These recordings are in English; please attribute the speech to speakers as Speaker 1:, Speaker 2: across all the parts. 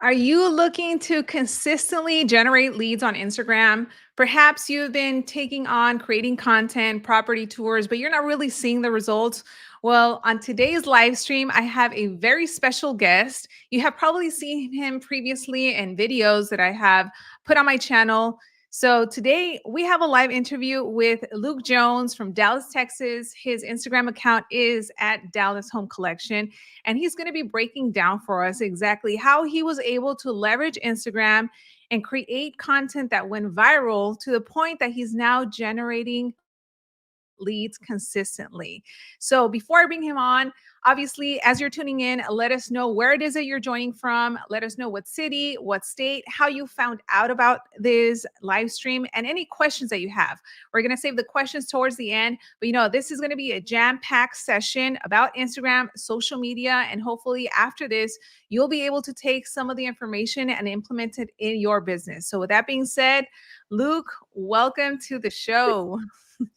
Speaker 1: Are you looking to consistently generate leads on Instagram? Perhaps you've been taking on creating content, property tours, but you're not really seeing the results. Well, on today's live stream, I have a very special guest. You have probably seen him previously in videos that I have put on my channel. So today we have a live interview with Luke Jones from Dallas, Texas. His Instagram account is at Dallas Home Collection. And he's going to be breaking down for us exactly how he was able to leverage Instagram and create content that went viral to the point that he's now generating leads consistently. So before I bring him on, obviously, as you're tuning in, let us know where it is that you're joining from. Let us know what city, what state, how you found out about this live stream, and any questions that you have. We're going to save the questions towards the end, but this is going to be a jam-packed session about Instagram, social media, and hopefully after this, you'll be able to take some of the information and implement it in your business. So with that being said, Luke, welcome to the show.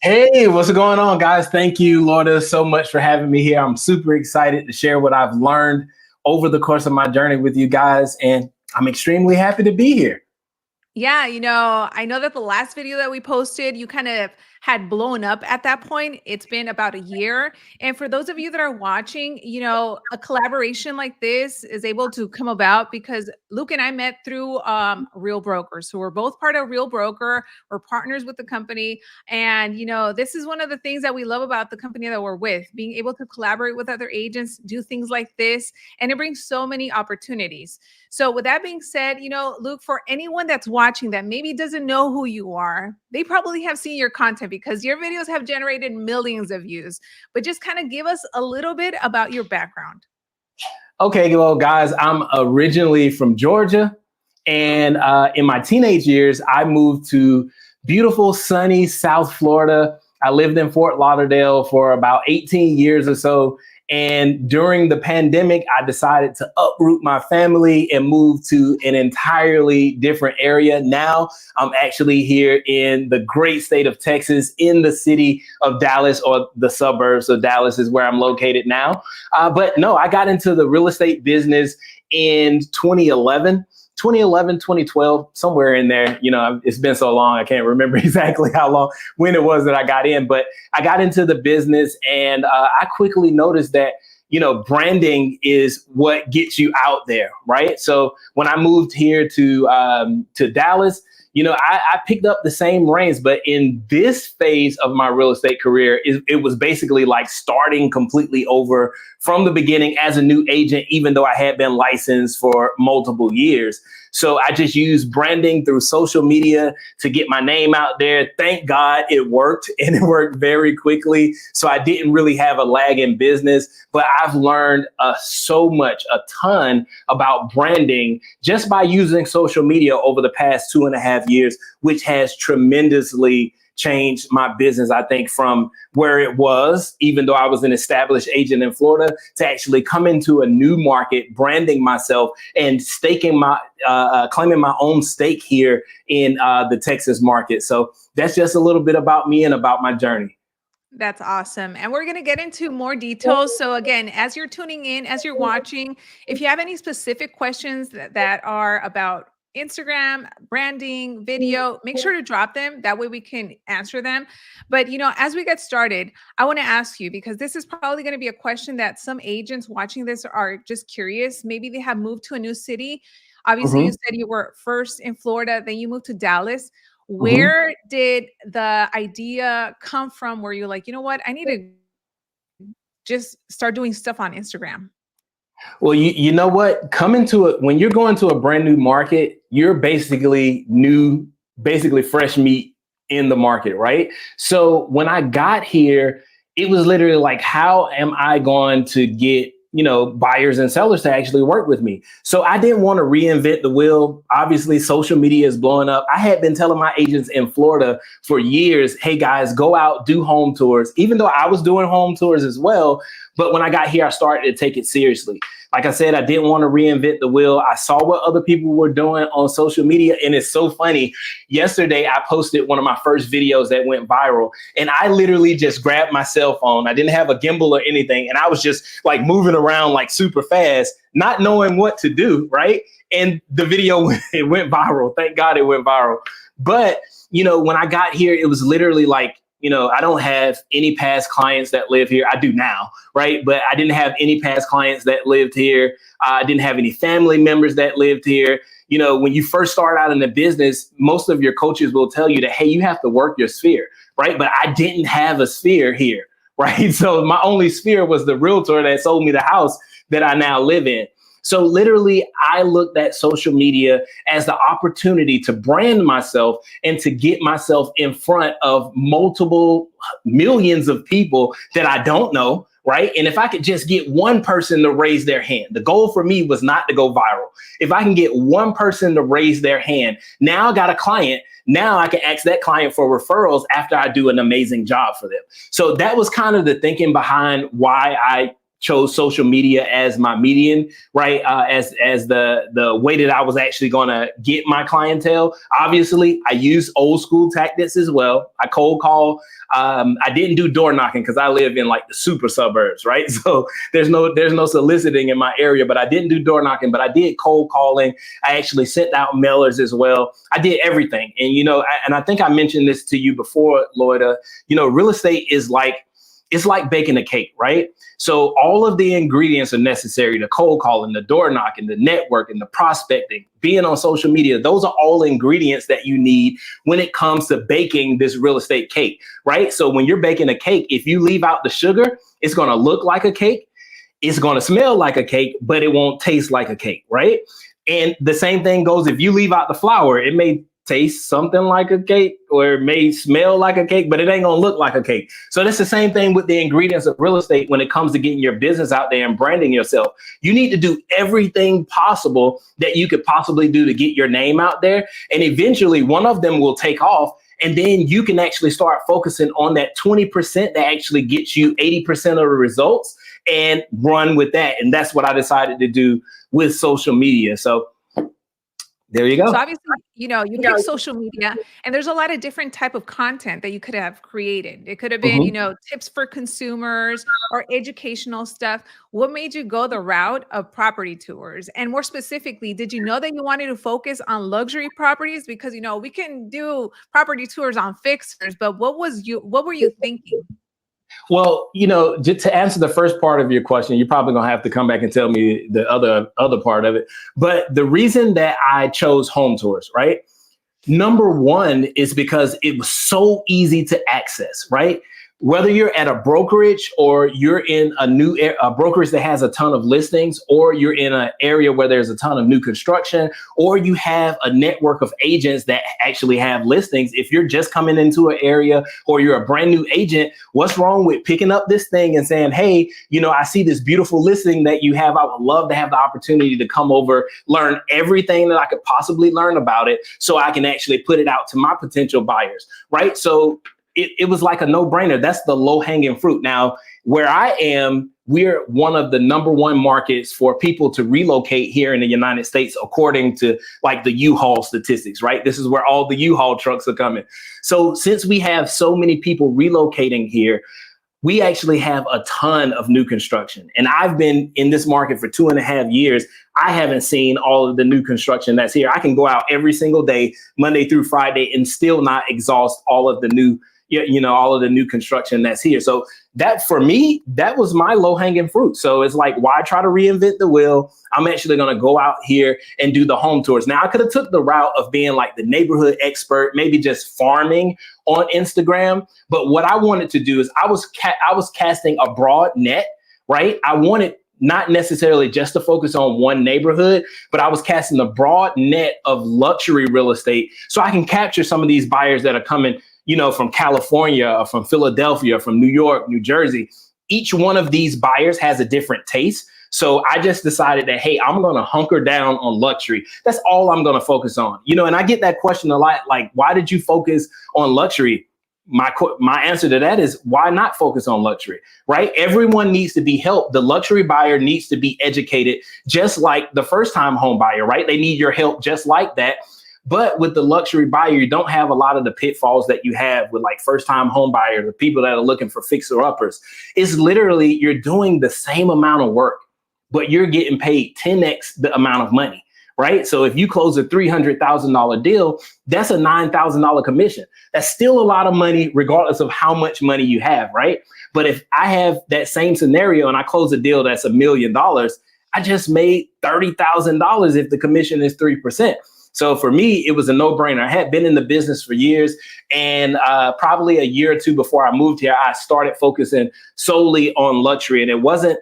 Speaker 2: Hey, what's going on, guys? Thank you, Loida, so much for having me here. I'm super excited to share what I've learned over the course of my journey with you guys, and I'm extremely happy to be here.
Speaker 1: Yeah, I know that the last video that we posted, you kind of had blown up at that point. It's been about a year. And for those of you that are watching, a collaboration like this is able to come about because Luke and I met through Real Broker. So we're both part of Real Broker. We're partners with the company. And, this is one of the things that we love about the company that we're with, being able to collaborate with other agents, do things like this. And it brings so many opportunities. So with that being said, Luke, for anyone that's watching that maybe doesn't know who you are, they probably have seen your content because your videos have generated millions of views. But just kind of give us a little bit about your background.
Speaker 2: Okay, well, guys, I'm originally from Georgia. And in my teenage years, I moved to beautiful, sunny South Florida. I lived in Fort Lauderdale for about 18 years or so. And during the pandemic, I decided to uproot my family and move to an entirely different area. Now I'm actually here in the great state of Texas, in the city of Dallas, or the suburbs of Dallas is where I'm located now. But no, I got into the real estate business in 2012, somewhere in there. It's been so long, I can't remember exactly when it was that I got in, but I got into the business and I quickly noticed that, branding is what gets you out there, right? So when I moved here to Dallas, I picked up the same reins, but in this phase of my real estate career, it was basically like starting completely over from the beginning as a new agent, even though I had been licensed for multiple years. So I just used branding through social media to get my name out there. Thank God it worked, and it worked very quickly. So I didn't really have a lag in business, but I've learned a ton about branding just by using social media over the past 2.5 years, which has tremendously changed my business, I think, from where it was, even though I was an established agent in Florida, to actually come into a new market, branding myself and claiming my own stake here in the Texas market. So that's just a little bit about me and about my journey.
Speaker 1: That's awesome. And we're going to get into more details. So again, as you're tuning in, as you're watching, if you have any specific questions that are about Instagram, branding, video, make sure to drop them. That way we can answer them. But, as we get started, I want to ask you, because this is probably going to be a question that some agents watching this are just curious. Maybe they have moved to a new city. Obviously, you said you were first in Florida, then you moved to Dallas. Where did the idea come from where you're like, you know what, I need to just start doing stuff on Instagram?
Speaker 2: Well, you know what? When you're going to a brand new market, you're basically fresh meat in the market, right? So when I got here, it was literally like, how am I going to get buyers and sellers to actually work with me? So I didn't want to reinvent the wheel. Obviously, social media is blowing up. I had been telling my agents in Florida for years, hey guys, go out, do home tours, even though I was doing home tours as well. But when I got here, I started to take it seriously. like I said, I didn't want to reinvent the wheel. I saw what other people were doing on social media. And it's so funny. Yesterday, I posted one of my first videos that went viral. And I literally just grabbed my cell phone. I didn't have a gimbal or anything. And I was just like moving around like super fast, not knowing what to do. Right. And the video, it went viral. Thank God it went viral. But, when I got here, it was literally like, I don't have any past clients that live here. I do now, right? But I didn't have any past clients that lived here. I didn't have any family members that lived here. When you first start out in the business, most of your coaches will tell you that, hey, you have to work your sphere, right? But I didn't have a sphere here, right? So my only sphere was the realtor that sold me the house that I now live in. So literally, I looked at social media as the opportunity to brand myself and to get myself in front of multiple millions of people that I don't know, right? And if I could just get one person to raise their hand, the goal for me was not to go viral. If I can get one person to raise their hand, now I got a client. Now I can ask that client for referrals after I do an amazing job for them. So that was kind of the thinking behind why I chose social media as my median, right? As the way that I was actually going to get my clientele. Obviously, I use old school tactics as well. I cold call. I didn't do door knocking because I live in like the super suburbs, right? So there's no soliciting in my area, but I didn't do door knocking, but I did cold calling. I actually sent out mailers as well. I did everything. And, and I think I mentioned this to you before, Loida, real estate is it's like baking a cake, right? So all of the ingredients are necessary: the cold calling, the door knocking, the networking, the prospecting, being on social media. Those are all ingredients that you need when it comes to baking this real estate cake, right? So when you're baking a cake, if you leave out the sugar, it's going to look like a cake. It's going to smell like a cake, but it won't taste like a cake, right? And the same thing goes if you leave out the flour. It may taste something like a cake, or it may smell like a cake, but it ain't gonna look like a cake. So that's the same thing with the ingredients of real estate when it comes to getting your business out there and branding yourself. You need to do everything possible that you could possibly do to get your name out there. And eventually one of them will take off. And then you can actually start focusing on that 20% that actually gets you 80% of the results and run with that. And that's what I decided to do with social media. So there you go.
Speaker 1: So obviously, you pick social media, and there's a lot of different type of content that you could have created. It could have been, tips for consumers or educational stuff. What made you go the route of property tours? And more specifically, did you know that you wanted to focus on luxury properties? Because, we can do property tours on fixers, but what were you thinking?
Speaker 2: Well, just to answer the first part of your question, you're probably gonna have to come back and tell me the other part of it. But the reason that I chose home tours, right? Number one is because it was so easy to access, right? Whether you're at a brokerage or you're in a brokerage that has a ton of listings, or you're in an area where there's a ton of new construction, or you have a network of agents that actually have listings. If you're just coming into an area or you're a brand new agent, what's wrong with picking up this thing and saying, hey, I see this beautiful listing that you have. I would love to have the opportunity to come over, learn everything that I could possibly learn about it so I can actually put it out to my potential buyers, right? So it was like a no-brainer. That's the low-hanging fruit. Now, where I am, we're one of the number one markets for people to relocate here in the United States, according to like the U-Haul statistics, right? This is where all the U-Haul trucks are coming. So since we have so many people relocating here, we actually have a ton of new construction. And I've been in this market for 2.5 years. I haven't seen all of the new construction that's here. I can go out every single day, Monday through Friday, and still not exhaust all of the new all of the new construction that's here. So that, for me, that was my low hanging fruit. So it's like, why try to reinvent the wheel? I'm actually going to go out here and do the home tours. Now, I could have took the route of being like the neighborhood expert, maybe just farming on Instagram. But what I wanted to do is I was casting a broad net, right? I wanted not necessarily just to focus on one neighborhood, but I was casting a broad net of luxury real estate so I can capture some of these buyers that are coming from California or from Philadelphia, or from New York, New Jersey. Each one of these buyers has a different taste. So I just decided that, hey, I'm going to hunker down on luxury. That's all I'm going to focus on. And I get that question a lot, like, why did you focus on luxury? my answer to that is, why not focus on luxury, right? Everyone needs to be helped. The luxury buyer needs to be educated, just like the first time home buyer, right? They need your help just like that. But with the luxury buyer, you don't have a lot of the pitfalls that you have with like first time home buyers, the people that are looking for fixer uppers. It's literally, you're doing the same amount of work, but you're getting paid 10x the amount of money. Right. So if you close a $300,000 deal, that's a $9,000 commission. That's still a lot of money, regardless of how much money you have. Right. But if I have that same scenario and I close a deal that's $1 million, I just made $30,000 if the commission is 3%. So for me, it was a no-brainer. I had been in the business for years, and probably a year or two before I moved here, I started focusing solely on luxury. And it wasn't,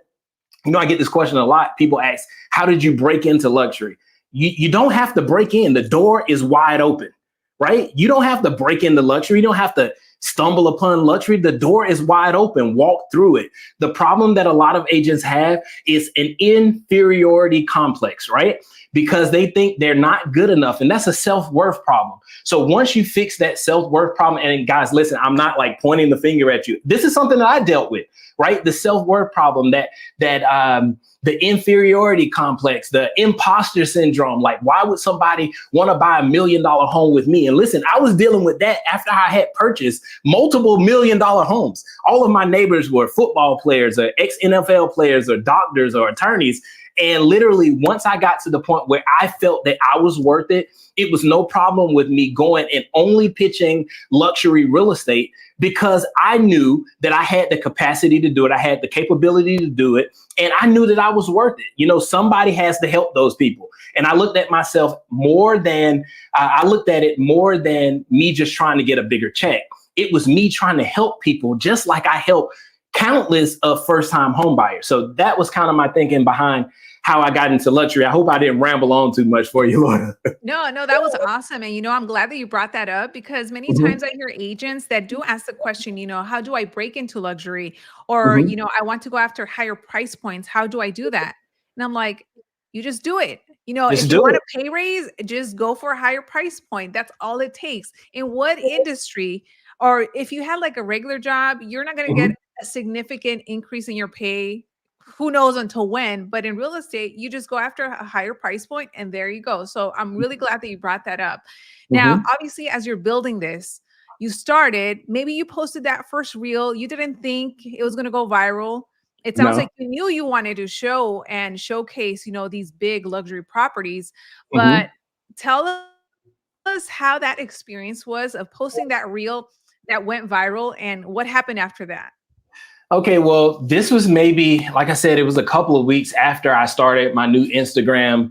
Speaker 2: I get this question a lot. People ask, how did you break into luxury? You don't have to break in. The door is wide open, right? You don't have to break into luxury. You don't have to stumble upon luxury. The door is wide open. Walk through it. The problem that a lot of agents have is an inferiority complex, right? Because they think they're not good enough. And that's a self-worth problem. So once you fix that self-worth problem, and guys, listen, I'm not like pointing the finger at you. This is something that I dealt with, right? The self-worth problem, the inferiority complex, the imposter syndrome. Like, why would somebody want to buy $1 million home with me? And listen, I was dealing with that after I had purchased multiple $1 million homes. All of my neighbors were football players or ex-NFL players or doctors or attorneys. And literally, once I got to the point where I felt that I was worth it, it was no problem with me going and only pitching luxury real estate, because I knew that I had the capacity to do it. I had the capability to do it. And I knew that I was worth it. Somebody has to help those people. And I looked at myself more than me just trying to get a bigger check. It was me trying to help people, just like I help countless of first-time home buyers. So that was kind of my thinking behind how I got into luxury. I hope I didn't ramble on too much for you, Loida.
Speaker 1: No, that was awesome. And, I'm glad that you brought that up, because many times I hear agents that do ask the question, how do I break into luxury? Or, I want to go after higher price points. How do I do that? And I'm like, you just do it.
Speaker 2: Just
Speaker 1: If
Speaker 2: do
Speaker 1: you want
Speaker 2: it.
Speaker 1: a pay raise, just go for a higher price point. That's all it takes. In what industry, or if you had like a regular job, you're not going to get a significant increase in your pay. Who knows until when? But in real estate, you just go after a higher price point, and there you go. So I'm really glad that you brought that up. Now, obviously, as you're building this, maybe you posted that first reel. You didn't think it was going to go viral. It sounds
Speaker 2: No.
Speaker 1: like you knew you wanted to show and showcase, these big luxury properties. But tell us how that experience was of posting that reel that went viral, and what happened after that.
Speaker 2: Okay, well, this was maybe, like I said, it was a couple of weeks after I started my new Instagram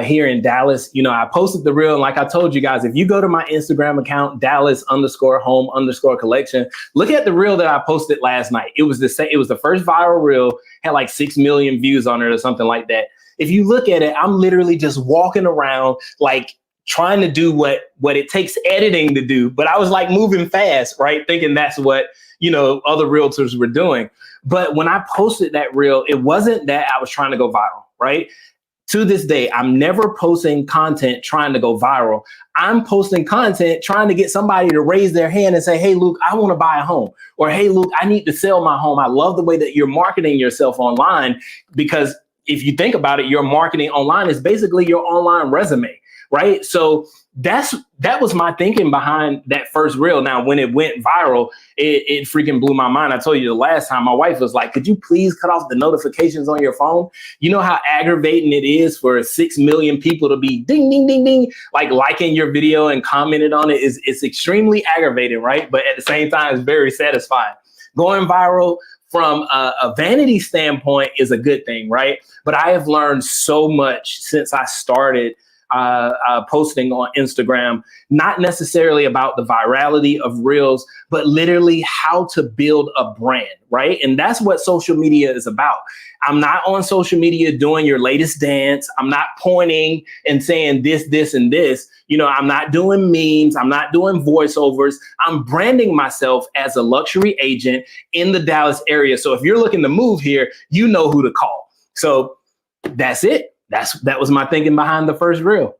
Speaker 2: here in Dallas. I posted the reel, and like I told you guys, if you go to my Instagram account, Dallas_home_collection, look at the reel that I posted last night. It was the first viral reel, had like 6 million views on it or something like that. If you look at it, I'm literally just walking around like trying to do what it takes editing to do, but I was like moving fast, right? Thinking that's what other realtors were doing. But when I posted that reel, it wasn't that I was trying to go viral, right? To this day, I'm never posting content trying to go viral. I'm posting content trying to get somebody to raise their hand and say, hey, Luke, I want to buy a home. Or, hey, Luke, I need to sell my home. I love the way that you're marketing yourself online, because if you think about it, your marketing online is basically your online resume, right? So that was my thinking behind that first reel. Now, when it went viral, it freaking blew my mind. I told you the last time, my wife was like, could you please cut off the notifications on your phone? You know how aggravating it is for 6 million people to be ding, ding, ding, ding, like liking your video and commented on it. It's extremely aggravating, right? But at the same time, it's very satisfying. Going viral from a vanity standpoint is a good thing, right? But I have learned so much since I started posting on Instagram, not necessarily about the virality of reels, but literally how to build a brand, right? And that's what social media is about. I'm not on social media doing your latest dance. I'm not pointing and saying this, this, and this. I'm not doing memes. I'm not doing voiceovers. I'm branding myself as a luxury agent in the Dallas area. So if you're looking to move here, you know who to call. So that's it. That was my thinking behind the first reel.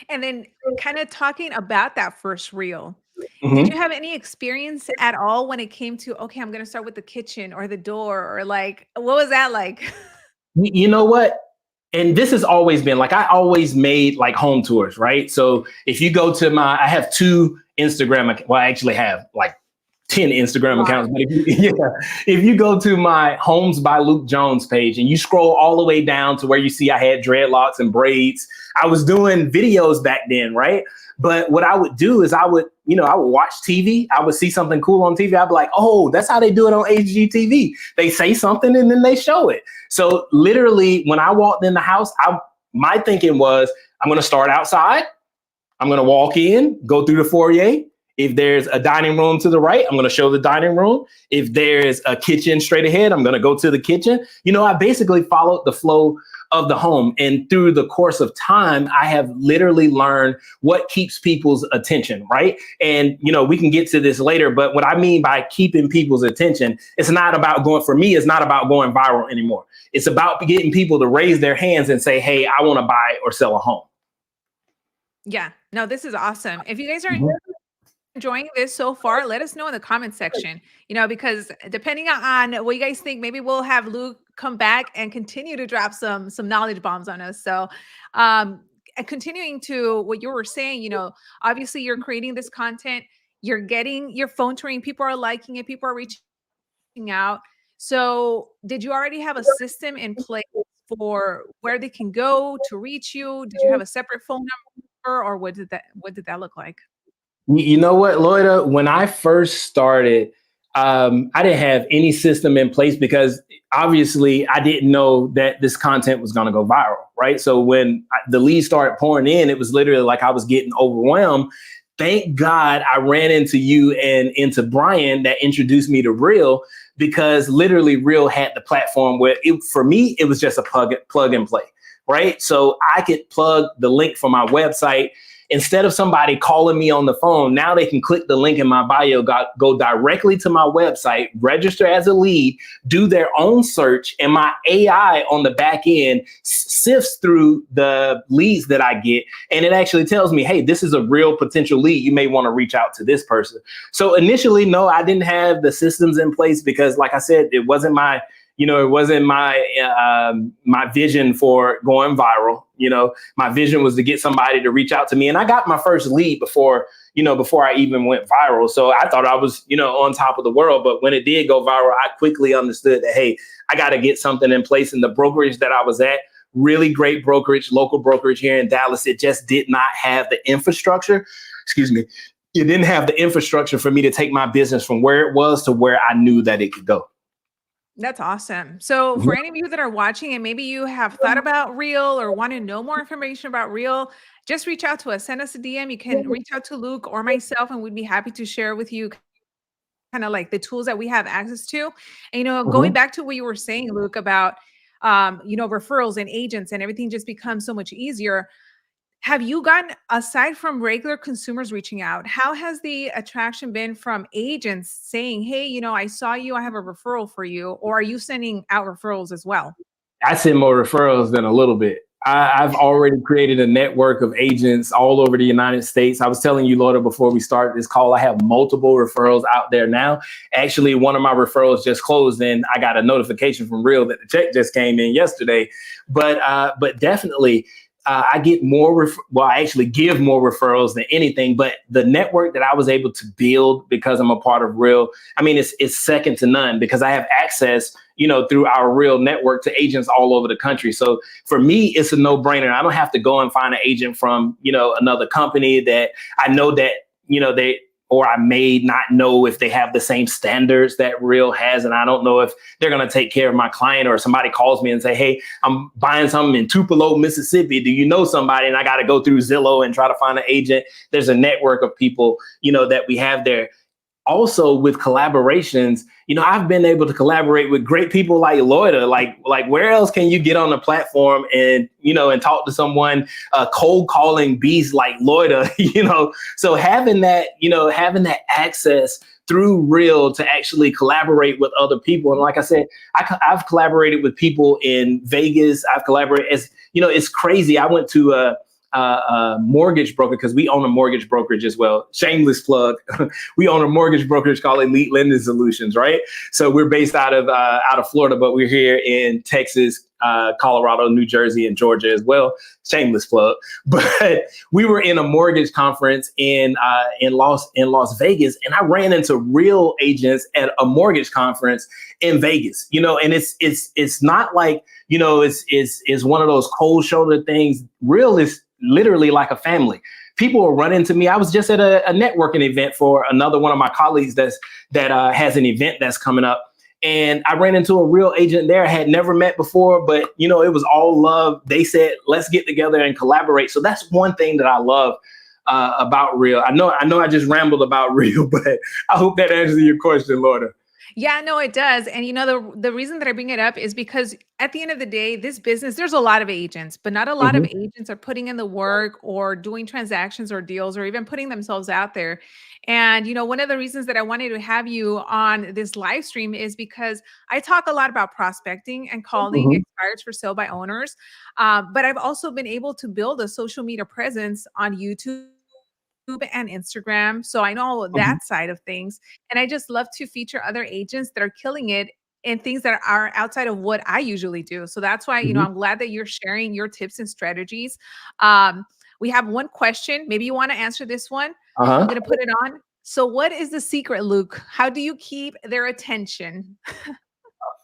Speaker 1: And then kind of talking about that first reel. Did
Speaker 2: Mhm.
Speaker 1: you have any experience at all when it came to, okay, I'm going to start with the kitchen or the door, or like, what was that like?
Speaker 2: You know what? And this has always been like I always made like home tours, right? So if you go to I have two Instagram, well, I actually have like 10 Instagram
Speaker 1: Wow.
Speaker 2: accounts. But if you, yeah, if you go to my Homes by Luke Jones page and you scroll all the way down to where you see I had dreadlocks and braids, I was doing videos back then, right? But what I would do is I would watch TV. I would see something cool on TV. I'd be like, oh, that's how they do it on HGTV. They say something and then they show it. So literally, when I walked in the house, my thinking was, I'm going to start outside. I'm going to walk in, go through the foyer. If there's a dining room to the right, I'm going to show the dining room. If there's a kitchen straight ahead, I'm going to go to the kitchen. I basically followed the flow of the home. And through the course of time, I have literally learned what keeps people's attention, right? And, we can get to this later, but what I mean by keeping people's attention, it's not about it's not about going viral anymore. It's about getting people to raise their hands and say, hey, I want to buy or sell a home.
Speaker 1: Yeah, no, this is awesome. If you guys are
Speaker 2: Mhm.
Speaker 1: enjoying this so far, let us know in the comment section, because depending on what you guys think, maybe we'll have Luke come back and continue to drop some knowledge bombs on us. So, and continuing to what you were saying, obviously you're creating this content, you're getting your phone touring, people are liking it, people are reaching out. So, did you already have a system in place for where they can go to reach you? Did you have a separate phone number, or what did that look like?
Speaker 2: You know what, Loida? When I first started, I didn't have any system in place because obviously I didn't know that this content was going to go viral, right? So when the leads started pouring in, it was literally like I was getting overwhelmed. Thank God I ran into you and into Brian that introduced me to Real, because literally Real had the platform where for me, it was just a plug and play, right? So I could plug the link for my website. Instead of somebody calling me on the phone, now they can click the link in my bio, go directly to my website, register as a lead, do their own search, and my AI on the back end sifts through the leads that I get, and it actually tells me, hey, this is a real potential lead. You may want to reach out to this person. So initially, no, I didn't have the systems in place because, like I said, it wasn't my my vision for going viral. My vision was to get somebody to reach out to me, and I got my first lead before I even went viral. So I thought I was on top of the world. But when it did go viral, I quickly understood that, hey, I got to get something in place. And the brokerage that I was at, really great brokerage, local brokerage here in Dallas, it just did not have the infrastructure. Excuse me. It didn't have the infrastructure for me to take my business from where it was to where I knew that it could go.
Speaker 1: That's awesome. So, for any of you that are watching and maybe you have thought about Real or want to know more information about Real, just reach out to us. Send us a DM. You can reach out to Luke or myself, and we'd be happy to share with you kind of like the tools that we have access to. And, going
Speaker 2: Mhm.
Speaker 1: back to what you were saying, Luke, about, referrals and agents and everything just becomes so much easier. Have you gotten, aside from regular consumers reaching out, how has the attraction been from agents saying, hey, I saw you, I have a referral for you? Or are you sending out referrals as well?
Speaker 2: I send more referrals than a little bit. I've already created a network of agents all over the United States. I was telling you, Loida, before we start this call, I have multiple referrals out there now. Actually, one of my referrals just closed, and I got a notification from Real that the check just came in yesterday. But definitely, I get more. I actually give more referrals than anything. But the network that I was able to build because I'm a part of Real, I mean, it's second to none because I have access, through our Real network to agents all over the country. So for me, it's a no-brainer. I don't have to go and find an agent from, another company that I know that, or I may not know if they have the same standards that Real has. And I don't know if they're going to take care of my client, or somebody calls me and say, hey, I'm buying something in Tupelo, Mississippi. Do you know somebody? And I got to go through Zillow and try to find an agent. There's a network of people, that we have there. Also with collaborations, I've been able to collaborate with great people like Loida. Like where else can you get on the platform and, and talk to someone, cold calling beast like Loida, So having that access through Real to actually collaborate with other people. And like I said, I've collaborated with people in Vegas. I've collaborated it's crazy. I went to mortgage broker, because we own a mortgage brokerage as well. Shameless plug. We own a mortgage brokerage called Elite Lending Solutions, right? So we're based out of Florida, but we're here in Texas, Colorado, New Jersey, and Georgia as well. Shameless plug. But we were in a mortgage conference in Las Vegas, and I ran into real agents at a mortgage conference in Vegas. And it's not like, it's one of those cold shoulder things. Real is literally like a family. People will run into me. I was just at a networking event for another one of my colleagues that has an event that's coming up. And I ran into a real agent there I had never met before, but it was all love. They said, let's get together and collaborate. So that's one thing that I love about Real. I know I just rambled about Real, but I hope that answers your question, Loida.
Speaker 1: Yeah, no, it does. And the reason that I bring it up is because at the end of the day, this business, there's a lot of agents, but not a lot of agents are putting in the work or doing transactions or deals or even putting themselves out there. And, one of the reasons that I wanted to have you on this live stream is because I talk a lot about prospecting and calling expireds for sale by owners. But I've also been able to build a social media presence on YouTube and Instagram. So I know that side of things. And I just love to feature other agents that are killing it in things that are outside of what I usually do. So that's why, I'm glad that you're sharing your tips and strategies. We have one question. Maybe you want to answer this one. I'm going to put it on. So what is the secret, Luke? How do you keep their attention?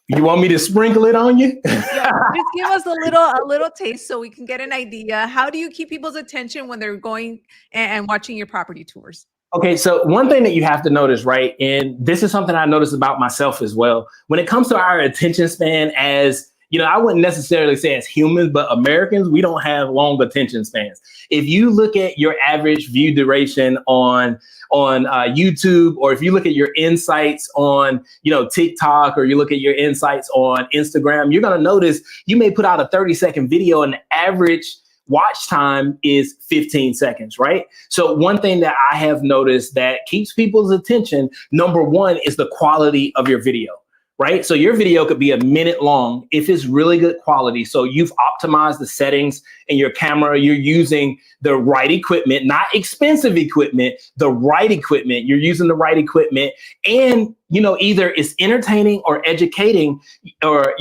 Speaker 2: You want me to sprinkle it on you?
Speaker 1: Yeah, just give us a little taste so we can get an idea. How do you keep people's attention when they're going and watching your property tours?
Speaker 2: Okay, so one thing that you have to notice, right? And this is something I noticed about myself as well. When it comes to our attention span, as I wouldn't necessarily say as humans, but Americans, we don't have long attention spans. If you look at your average view duration on YouTube, or if you look at your insights on TikTok, or you look at your insights on Instagram, you're going to notice you may put out a 30-second video and the average watch time is 15 seconds, right? So one thing that I have noticed that keeps people's attention, number one, is the quality of your video. Right? So your video could be a minute long if it's really good quality. So you've optimized the settings in your camera. You're using the right equipment, not expensive equipment, the right equipment. You're using the right equipment. And, either it's entertaining or educating or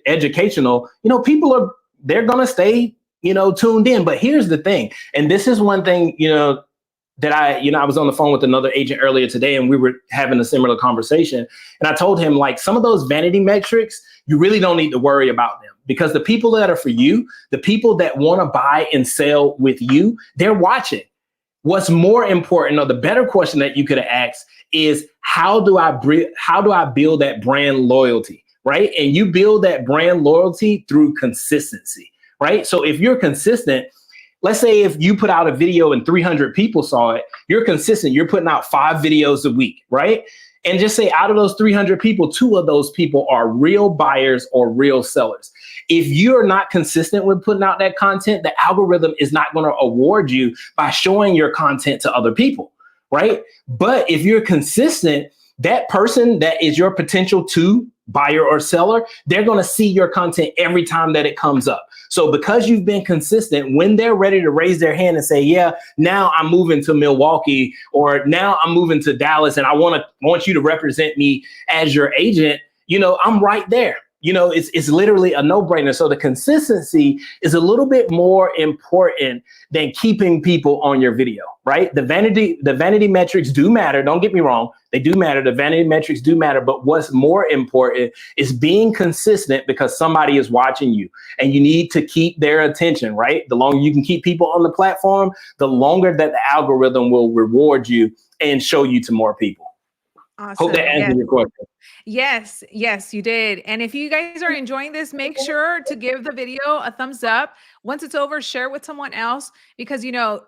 Speaker 2: educational, they're going to stay, tuned in. But here's the thing. And this is one thing, that I was on the phone with another agent earlier today, and we were having a similar conversation. And I told him, like, some of those vanity metrics, you really don't need to worry about them, because the people that are for you, the people that want to buy and sell with you, they're watching. What's more important, or the better question that you could have asked, is how do I build that brand loyalty, right? And you build that brand loyalty through consistency, right? So if you're consistent, let's say if you put out a video and 300 people saw it, you're consistent. You're putting out 5 videos a week, right? And just say out of those 300 people, 2 of those people are real buyers or real sellers. If you're not consistent with putting out that content, the algorithm is not going to award you by showing your content to other people, right? But if you're consistent, that person that is your potential to buyer or seller, they're going to see your content every time that it comes up. So because you've been consistent, when they're ready to raise their hand and say, yeah, now I'm moving to Milwaukee, or now I'm moving to Dallas, and I want you to represent me as your agent, I'm right there. It's literally a no-brainer. So the consistency is a little bit more important than keeping people on your video, right? The vanity metrics do matter. Don't get me wrong. They do matter. The vanity metrics do matter. But what's more important is being consistent, because somebody is watching you and you need to keep their attention, right? The longer you can keep people on the platform, the longer that the algorithm will reward you and show you to more people.
Speaker 1: Awesome.
Speaker 2: Hope that answers your question.
Speaker 1: Yes, you did. And if you guys are enjoying this, make sure to give the video a thumbs up. Once it's over, share it with someone else, because,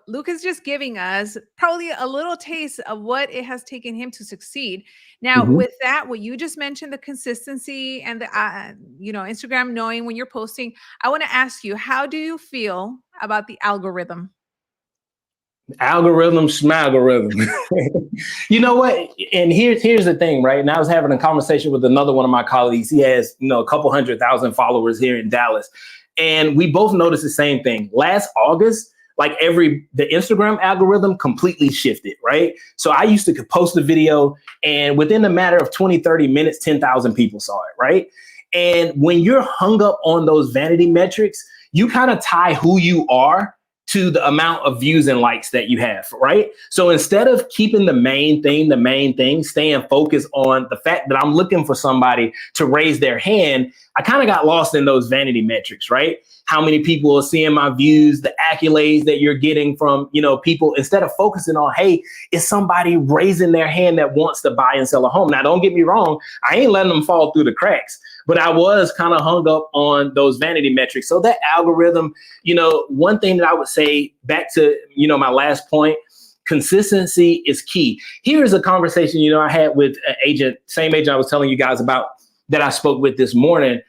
Speaker 1: Luke is just giving us probably a little taste of what it has taken him to succeed. Now, with that, what you just mentioned, the consistency and the, Instagram knowing when you're posting, I want to ask you, how do you feel about the algorithm?
Speaker 2: Algorithm, schmalgorithm. You know what? And here's the thing, right? And I was having a conversation with another one of my colleagues. He has, a couple 100,000 followers here in Dallas. And we both noticed the same thing. Last August, like the Instagram algorithm completely shifted, right? So I used to post a video and within a matter of 20, 30 minutes, 10,000 people saw it, right? And when you're hung up on those vanity metrics, you kind of tie who you are to the amount of views and likes that you have, right? So instead of keeping the main thing, staying focused on the fact that I'm looking for somebody to raise their hand, I kind of got lost in those vanity metrics, right? How many people are seeing my views, the accolades that you're getting from, people, instead of focusing on, hey, is somebody raising their hand that wants to buy and sell a home? Now, don't get me wrong. I ain't letting them fall through the cracks, but I was kind of hung up on those vanity metrics. So that algorithm, one thing that I would say back to, my last point, consistency is key. Here's a conversation, I had with an same agent I was telling you guys about that I spoke with this morning.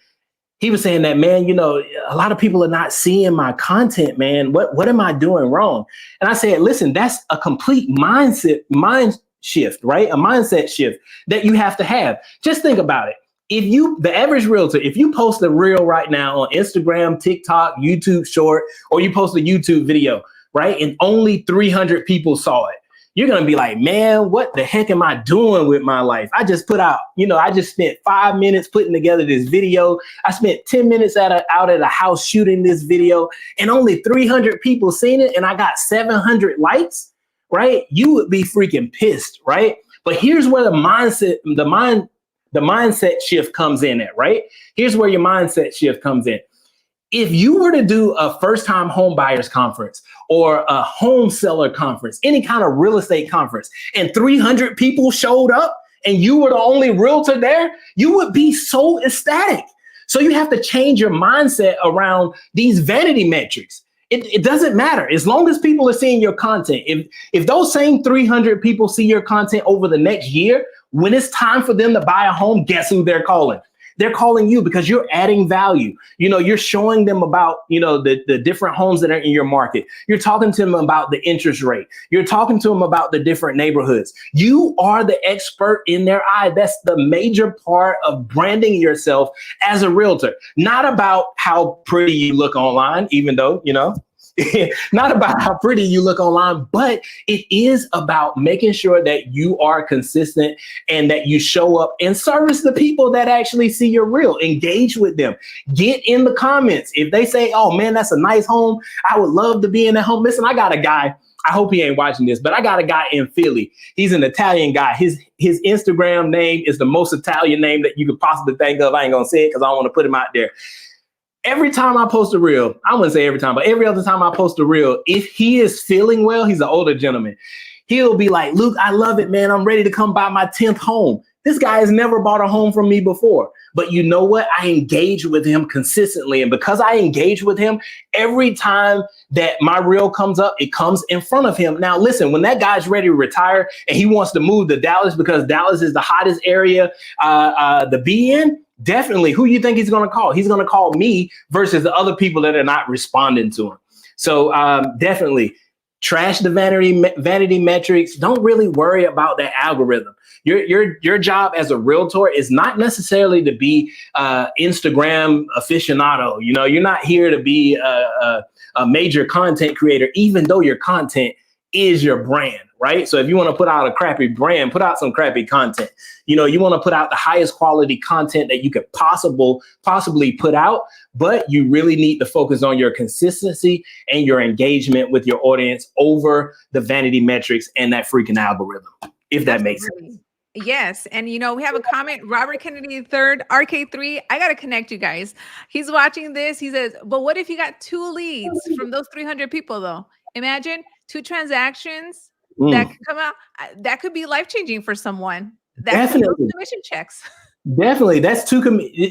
Speaker 2: He was saying that, man, a lot of people are not seeing my content, man. What am I doing wrong? And I said, listen, that's a complete mind shift, right? A mindset shift that you have to have. Just think about it. The average realtor, if you post a reel right now on Instagram, TikTok, YouTube short, or you post a YouTube video, right? And only 300 people saw it. You're going to be like, man, what the heck am I doing with my life? I just I just spent 5 minutes putting together this video. I spent 10 minutes out at a house shooting this video and only 300 people seen it. And I got 700 likes, right? You would be freaking pissed, right? But here's where the mindset shift comes in at, right? Here's where your mindset shift comes in. If you were to do a first-time home buyers conference or a home seller conference, any kind of real estate conference, and 300 people showed up and you were the only realtor there, you would be so ecstatic. So you have to change your mindset around these vanity metrics. It doesn't matter as long as people are seeing your content. If those same 300 people see your content over the next year, when it's time for them to buy a home, guess who they're calling? They're calling you because you're adding value. You're showing them about, the different homes that are in your market. You're talking to them about the interest rate. You're talking to them about the different neighborhoods. You are the expert in their eye. That's the major part of branding yourself as a realtor. Not about how pretty you look online, even though, not about how pretty you look online, but it is about making sure that you are consistent and that you show up and service the people that actually see your reel. Engage with them. Get in the comments. If they say, oh man, that's a nice home, I would love to be in that home. Listen, I got a guy, I hope he ain't watching this, but I got a guy in Philly. He's an Italian guy. His Instagram name is the most Italian name that you could possibly think of. I ain't gonna say it because I don't want to put him out there. Every time I post a reel, I wouldn't say every time, but every other time I post a reel, if he is feeling well, he's an older gentleman. He'll be like, Luke, I love it, man. I'm ready to come buy my 10th home. This guy has never bought a home from me before. But you know what? I engage with him consistently. And because I engage with him, every time that my reel comes up, it comes in front of him. Now, listen, when that guy's ready to retire and he wants to move to Dallas because Dallas is the hottest area to be in, definitely, who you think he's going to call? He's going to call me versus the other people that are not responding to him. So definitely trash the vanity metrics. Don't really worry about that algorithm. Your job as a realtor is not necessarily to be Instagram aficionado. You're not here to be a major content creator, even though your content is your brand, right? So if you want to put out a crappy brand, put out some crappy content. You want to put out the highest quality content that you could possibly put out, but you really need to focus on your consistency and your engagement with your audience over the vanity metrics and that freaking algorithm, if that makes sense.
Speaker 1: Yes. And, we have a comment, Robert Kennedy III, RK3. I got to connect you guys. He's watching this. He says, but what if you got 2 leads from those 300 people, though? Imagine 2 transactions that could come out. That could be life-changing for someone. That
Speaker 2: Definitely.
Speaker 1: Commission checks.
Speaker 2: Definitely. That's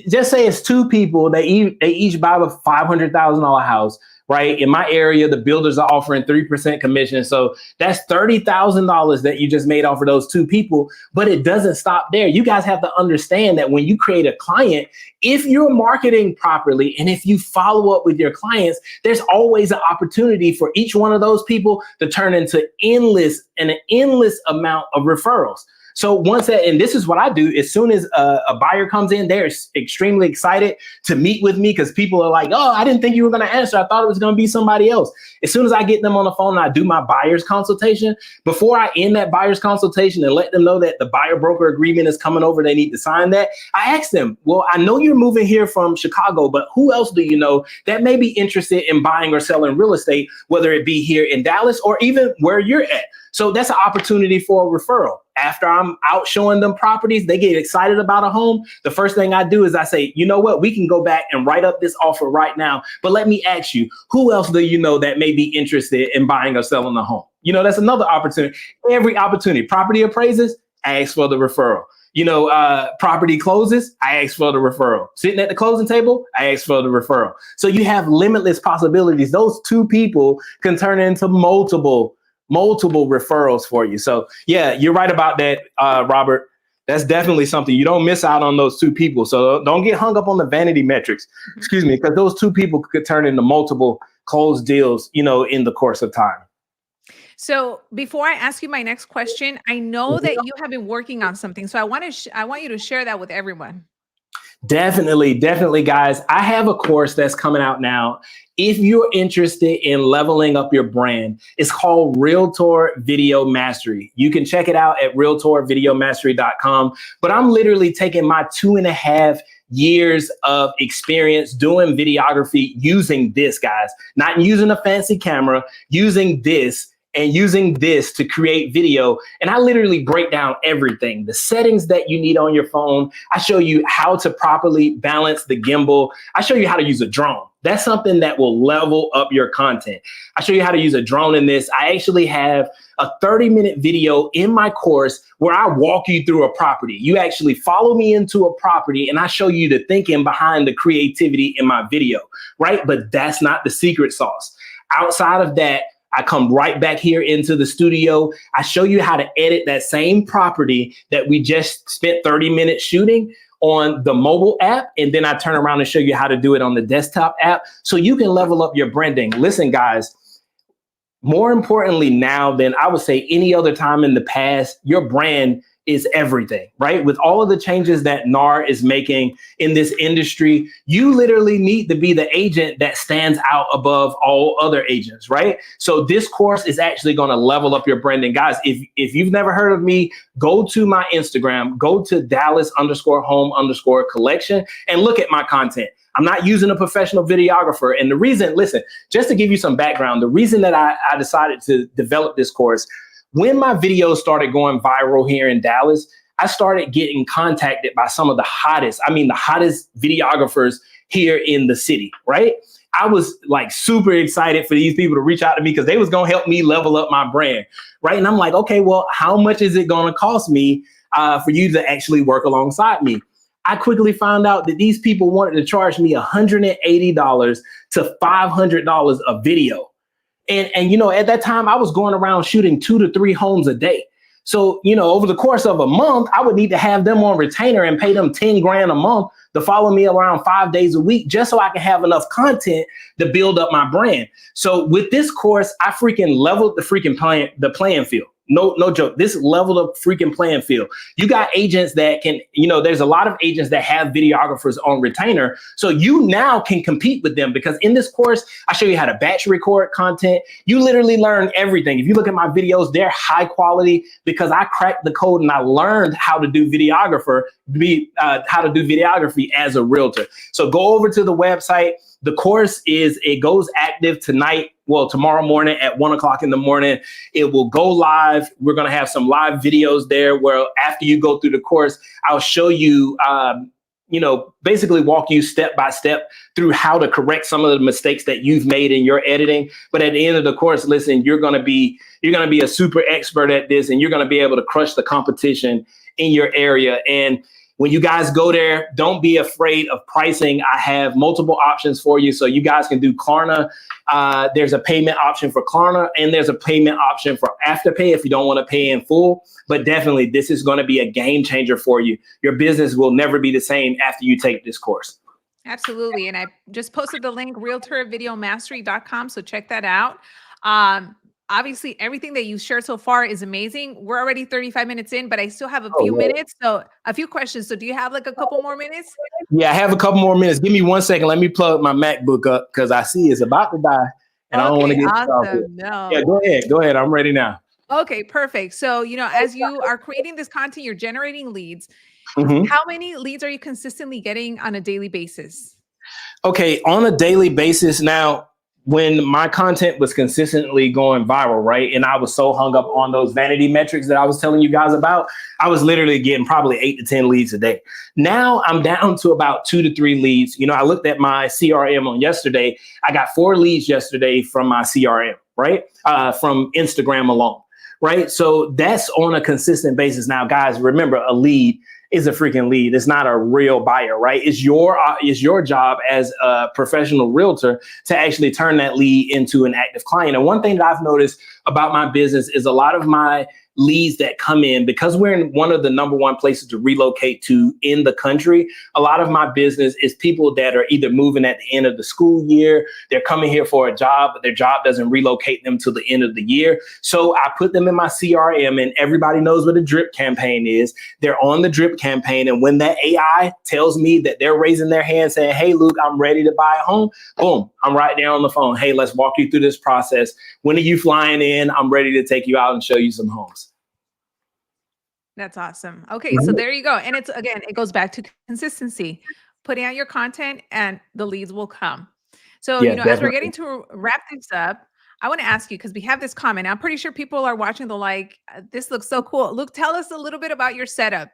Speaker 2: just say it's 2 people. They each buy a $500,000 house, right? In my area, the builders are offering 3% commission. So that's $30,000 that you just made off of those 2 people. But it doesn't stop there. You guys have to understand that when you create a client, if you're marketing properly and if you follow up with your clients, there's always an opportunity for each one of those people to turn into an endless amount of referrals. So once that, and this is what I do, as soon as a buyer comes in, they're extremely excited to meet with me because people are like, oh, I didn't think you were going to answer. I thought it was going to be somebody else. As soon as I get them on the phone and I do my buyer's consultation, before I end that buyer's consultation and let them know that the buyer broker agreement is coming over, they need to sign that, I ask them, well, I know you're moving here from Chicago, but who else do you know that may be interested in buying or selling real estate, whether it be here in Dallas or even where you're at? So that's an opportunity for a referral. After I'm out showing them properties, they get excited about a home. The first thing I do is I say, you know what, we can go back and write up this offer right now. But let me ask you, who else do you know that may be interested in buying or selling a home? You know, that's another opportunity. Every opportunity. Property appraises, I ask for the referral. You know, property closes, I ask for the referral. Sitting at the closing table, I ask for the referral. So you have limitless possibilities. Those two people can turn into multiple referrals for you. So yeah, you're right about that, Robert. That's definitely something. You don't miss out on those two people. So don't get hung up on the vanity metrics, excuse me, because those two people could turn into multiple closed deals, you know, in the course of time.
Speaker 1: So before I ask you my next question, I know that you have been working on something. So I want you to share that with everyone.
Speaker 2: Definitely, guys. I have a course that's coming out now. If you're interested in leveling up your brand, it's called Realtor Video Mastery. You can check it out at realtorvideomastery.com. But I'm literally taking my 2.5 years of experience doing videography using this, guys, not using a fancy camera, using this and using this to create video. And I literally break down everything, the settings that you need on your phone. I show you how to properly balance the gimbal. I show you how to use a drone. That's something that will level up your content. I show you how to use a drone in this. I actually have a 30-minute video in my course where I walk you through a property. You actually follow me into a property and I show you the thinking behind the creativity in my video, right? But that's not the secret sauce. Outside of that, I come right back here into the studio. I show you how to edit that same property that we just spent 30 minutes shooting on the mobile app. And then I turn around and show you how to do it on the desktop app so you can level up your branding. Listen, guys, more importantly now than I would say any other time in the past, your brand is everything, right? With all of the changes that NAR is making in this industry, you literally need to be the agent that stands out above all other agents, right? So this course is actually going to level up your branding. Guys, if you've never heard of me, go to my Instagram, go to Dallas_home_collection and look at my content. I'm not using a professional videographer. And the reason, listen, just to give you some background, the reason that I decided to develop this course, when my videos started going viral here in Dallas, I started getting contacted by some of the hottest videographers here in the city, right? I was like super excited for these people to reach out to me because they was going to help me level up my brand, right? And I'm like, okay, well, how much is it going to cost me for you to actually work alongside me? I quickly found out that these people wanted to charge me $180 to $500 a video. And you know, at that time, I was going around shooting 2 to 3 homes a day. So, you know, over the course of a month, I would need to have them on retainer and pay them 10 grand a month to follow me around 5 days a week, just so I can have enough content to build up my brand. So with this course, I freaking leveled the playing field. No joke. This leveled up freaking playing field. You got agents that can, you know, there's a lot of agents that have videographers on retainer. So you now can compete with them because in this course, I show you how to batch record content. You literally learn everything. If you look at my videos, they're high quality because I cracked the code and I learned how to do videography as a realtor. So go over to the website. The course it goes active tonight. Well, tomorrow morning at 1 o'clock in the morning, it will go live. We're going to have some live videos there where after you go through the course, I'll show you, basically walk you step by step through how to correct some of the mistakes that you've made in your editing. But at the end of the course, listen, you're going to be a super expert at this and you're going to be able to crush the competition in your area. And when you guys go there, don't be afraid of pricing. I have multiple options for you. So you guys can do Klarna. There's a payment option for Klarna and there's a payment option for Afterpay if you don't want to pay in full. But definitely, this is going to be a game changer for you. Your business will never be the same after you take this course.
Speaker 1: Absolutely. And I just posted the link, realtorvideomastery.com. So check that out. obviously everything that you shared so far is amazing. We're already 35 minutes in, but I still have a
Speaker 2: Oh,
Speaker 1: few
Speaker 2: yeah.
Speaker 1: minutes. So a few questions. So do you have like a couple more minutes?
Speaker 2: Yeah, I have a couple more minutes. Give me 1 second. Let me plug my MacBook up because I see it's about to die and I don't want to
Speaker 1: Okay,
Speaker 2: get cut off here.
Speaker 1: awesome.
Speaker 2: Yeah,
Speaker 1: No.
Speaker 2: go ahead. Go ahead. I'm ready now.
Speaker 1: Okay, perfect. So, as you are creating this content, you're generating leads.
Speaker 2: Mhm.
Speaker 1: How many leads are you consistently getting on a daily basis?
Speaker 2: Okay, on a daily basis now, when my content was consistently going viral, right? And I was so hung up on those vanity metrics that I was telling you guys about, I was literally getting probably 8 to 10 leads a day. Now I'm down to about 2 to 3 leads. I looked at my CRM on yesterday. I got 4 leads yesterday from my CRM, right? From Instagram alone, right? So that's on a consistent basis. Now, guys, remember a lead is a freaking lead. It's not a real buyer, right? It's your job as a professional realtor to actually turn that lead into an active client. And one thing that I've noticed about my business is a lot of my leads that come in, because we're in one of the number one places to relocate to in the country. A lot of my business is people that are either moving at the end of the school year, they're coming here for a job, but their job doesn't relocate them till the end of the year. So I put them in my CRM, and everybody knows what a drip campaign is. They're on the drip campaign. And when that AI tells me that they're raising their hand saying, hey, Luke, I'm ready to buy a home, boom, I'm right there on the phone. Hey, let's walk you through this process. When are you flying in? I'm ready to take you out and show you some homes.
Speaker 1: That's awesome. Okay, so there you go. And it's again, it goes back to consistency. Putting out your content and the leads will come. So,
Speaker 2: Yes,
Speaker 1: as we're getting
Speaker 2: definitely.
Speaker 1: to wrap this up, I want to ask you because we have this comment. I'm pretty sure people are watching the like, this looks so cool. Luke, tell us a little bit about your setup.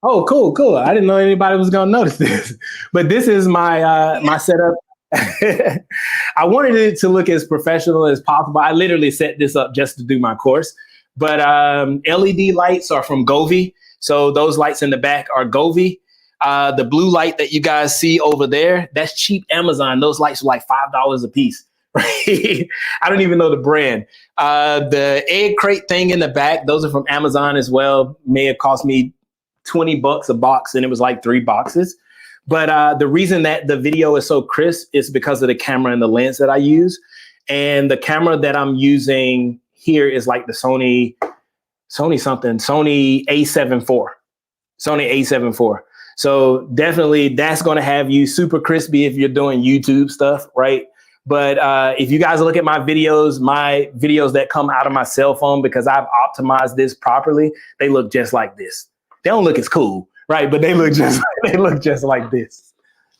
Speaker 2: Oh, cool, cool. I didn't know anybody was gonna notice this, but this is my setup. I wanted it to look as professional as possible. I literally set this up just to do my course. But LED lights are from Govee, so those lights in the back are Govee. The blue light that you guys see over there, that's cheap Amazon. Those lights are like $5 a piece. Right? I don't even know the brand. The egg crate thing in the back, those are from Amazon as well. May have cost me $20 a box, and it was like 3 boxes. But the reason that the video is so crisp is because of the camera and the lens that I use. And the camera that I'm using here is like the Sony A7 IV. Sony A7 IV. So definitely that's going to have you super crispy if you're doing YouTube stuff, right? But if you guys look at my videos that come out of my cell phone, because I've optimized this properly, they look just like this. They don't look as cool, right? But they look just like this.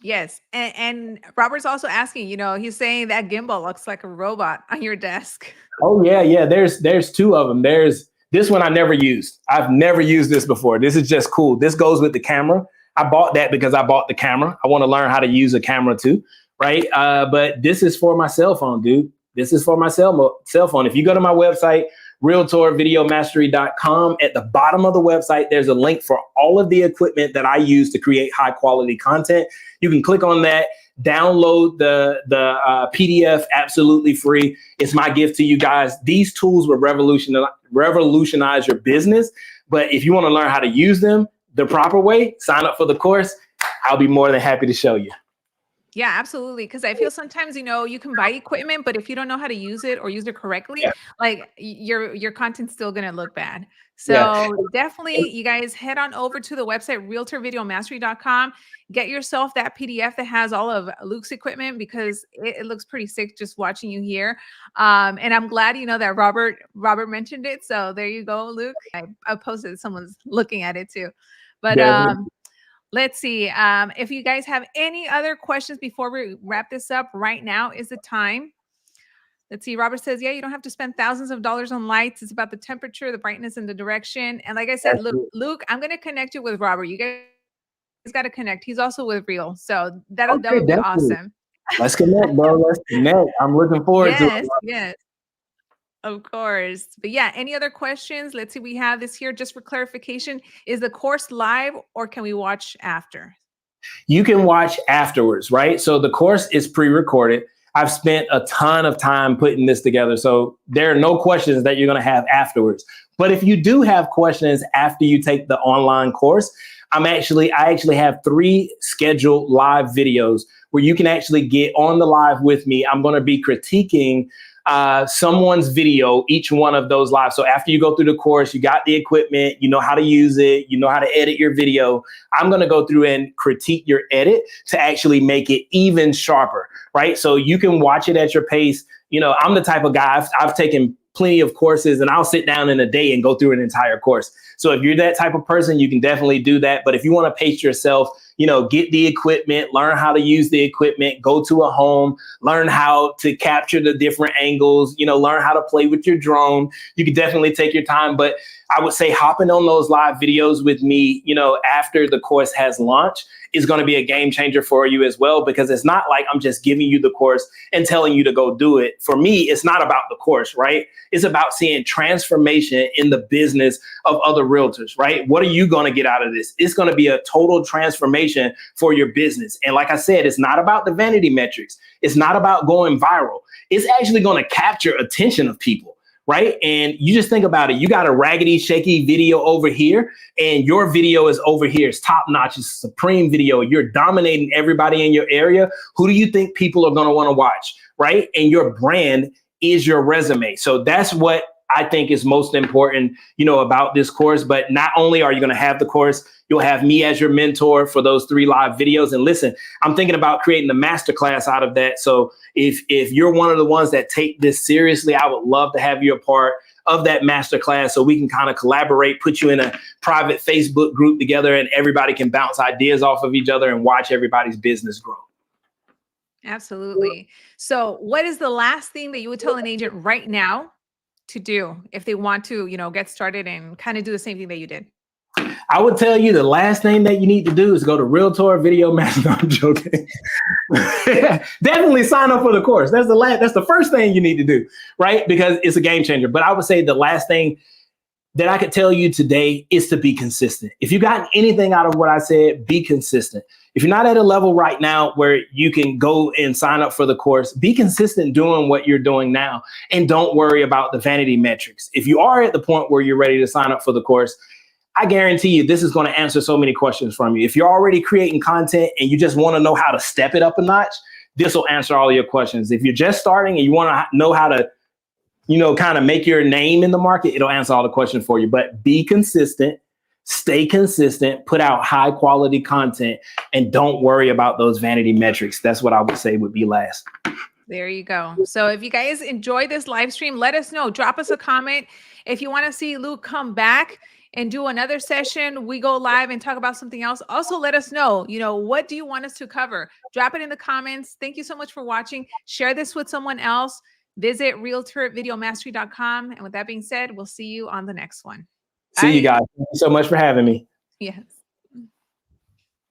Speaker 1: Yes. And Robert's also asking, he's saying that gimbal looks like a robot on your desk.
Speaker 2: Oh yeah, yeah. There's 2 of them. There's this one I never used. I've never used this before. This is just cool. This goes with the camera. I bought that because I bought the camera. I want to learn how to use a camera too, right? But this is for my cell phone, dude. This is for my cell phone. If you go to my website, realtorvideomastery.com, at the bottom of the website, there's a link for all of the equipment that I use to create high quality content. You can click on that, download the PDF absolutely free. It's my gift to you guys. These tools will revolutionize your business. But if you want to learn how to use them the proper way, sign up for the course. I'll be more than happy to show you.
Speaker 1: Yeah, absolutely. Because I feel sometimes, you can buy equipment, but if you don't know how to use it or use it correctly,
Speaker 2: Yeah.
Speaker 1: like your content's still gonna look bad.
Speaker 2: Yeah.
Speaker 1: So definitely, you guys head on over to the website realtorvideomastery.com. Get yourself that PDF that has all of Luke's equipment because it looks pretty sick just watching you here. And I'm glad that Robert mentioned it. So there you go, Luke. I posted someone's looking at it too. But
Speaker 2: Definitely.
Speaker 1: let's see. If you guys have any other questions before we wrap this up, right now is the time. Let's see. Robert says, yeah, you don't have to spend thousands of dollars on lights. It's about the temperature, the brightness, and the direction. And like I said,
Speaker 2: That's it.
Speaker 1: Luke, I'm going to connect you with Robert. You guys got to connect. He's also with Real. So that
Speaker 2: Okay,
Speaker 1: would be
Speaker 2: definitely.
Speaker 1: awesome.
Speaker 2: Let's connect, bro. Let's connect. I'm looking forward to
Speaker 1: Yes,
Speaker 2: it.
Speaker 1: yes. Of course. But yeah, any other questions? Let's see. We have this here just for clarification. Is the course live or can we watch after?
Speaker 2: You can watch afterwards, right? So the course is pre-recorded. I've spent a ton of time putting this together. So there are no questions that you're going to have afterwards. But if you do have questions after you take the online course, I actually have 3 scheduled live videos where you can actually get on the live with me. I'm going to be critiquing someone's video, each one of those live. So after you go through the course, you got the equipment, you know how to use it, you know how to edit your video. I'm going to go through and critique your edit to actually make it even sharper, right? So you can watch it at your pace. You know, I'm the type of guy, I've taken plenty of courses and I'll sit down in a day and go through an entire course. So if you're that type of person, you can definitely do that. But if you want to pace yourself, you know, get the equipment, learn how to use the equipment, go to a home, learn how to capture the different angles, you know, learn how to play with your drone. You can definitely take your time. But I would say hopping on those live videos with me, you know, after the course has launched is going to be a game changer for you as well, because it's not like I'm just giving you the course and telling you to go do it. For me, it's not about the course, right? It's about seeing transformation in the business of other realtors, right? What are you going to get out of this? It's going to be a total transformation for your business. And like I said, it's not about the vanity metrics. It's not about going viral. It's actually going to capture attention of people. Right. And you just think about it. You got a raggedy, shaky video over here and your video is over here. It's top notch. It's supreme video. You're dominating everybody in your area. Who do you think people are going to want to watch? Right. And your brand is your resume. So that's what I think is most important, you know, about this course. But not only are you going to have the course, you'll have me as your mentor for those 3 live videos. And listen, I'm thinking about creating a masterclass out of that. So if you're one of the ones that take this seriously, I would love to have you a part of that masterclass so we can kind of collaborate, put you in a private Facebook group together and everybody can bounce ideas off of each other and watch everybody's business grow.
Speaker 1: Absolutely. So what is the last thing that you would tell an agent right now to do if they want to, you know, get started and kind of do the same thing that you did?
Speaker 2: I would tell you the last thing that you need to do is go to Realtor Video Master. No, I'm joking. Definitely sign up for the course. That's the first thing you need to do, right? Because it's a game changer. But I would say the last thing that I could tell you today is to be consistent. If you got anything out of what I said, be consistent. If you're not at a level right now where you can go and sign up for the course, be consistent doing what you're doing now and don't worry about the vanity metrics. If you are at the point where you're ready to sign up for the course, I guarantee you this is going to answer so many questions from you. If you're already creating content and you just want to know how to step it up a notch, this will answer all of your questions. If you're just starting and you want to know how to, you know, kind of make your name in the market, it'll answer all the questions for you. But be consistent, stay consistent, put out high quality content, and don't worry about those vanity metrics. That's what I would say would be last.
Speaker 1: There you go. So if you guys enjoy this live stream, let us know. Drop us a comment. If you want to see Luke come back and do another session, we go live and talk about something else. Also, let us know, you know, what do you want us to cover? Drop it in the comments. Thank you so much for watching. Share this with someone else. Visit realtorvideomastery.com. And with that being said, we'll see you on the next one.
Speaker 2: See you
Speaker 1: Bye.
Speaker 2: guys. Thank you so much for having me.
Speaker 1: Yes.